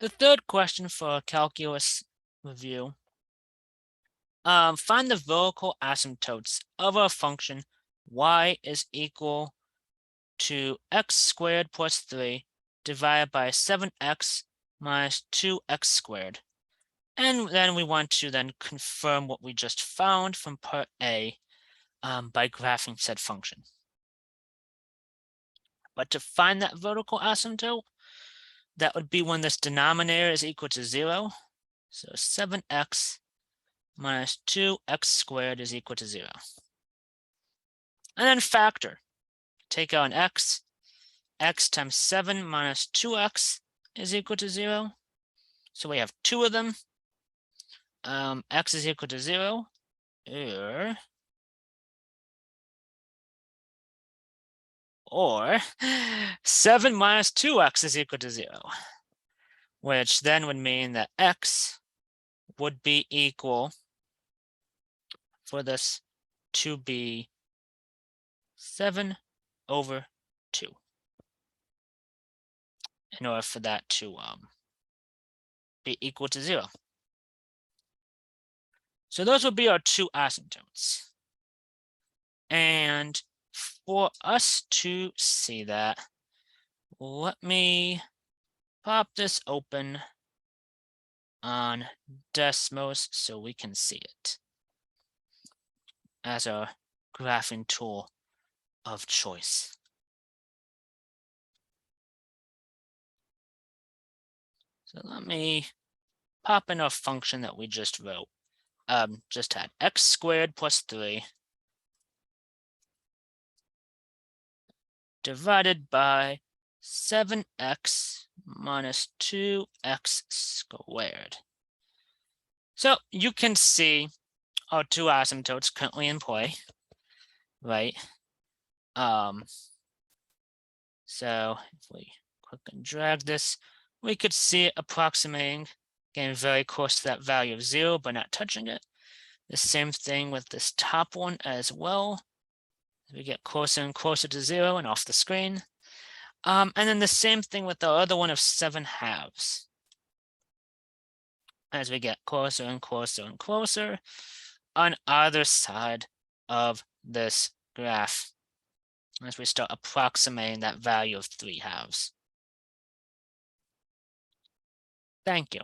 The third question for a calculus review. Find the vertical asymptotes of a function y is equal to x squared plus 3 divided by 7x minus 2x squared. And then we want to then confirm what we just found from part A by graphing said function. But to find that vertical asymptote, that would be when this denominator is equal to 0. So 7x minus 2x squared is equal to 0. And then factor. Take out an x. X times 7 minus 2x is equal to 0. So we have two of them. X is equal to 0. Or 7 minus 2x is equal to 0. Which then would mean that x would be equal for this to be 7 over 2 in order for that to be equal to 0. So those would be our two asymptotes. And for us to see that, let me pop this open on Desmos so we can see it as our graphing tool of choice. So let me pop in our function that we just wrote. Just had x squared plus 3 divided by 7x minus 2x squared. So you can see our two asymptotes currently in play, right? So if we click and drag this, we could see it approximating, getting very close to that value of 0, but not touching it. The same thing with this top one as well. We get closer and closer to 0 and off the screen. And then the same thing with the other one of 7/2. As we get closer and closer and closer on either side of this graph, as we start approximating that value of 3/2. Thank you.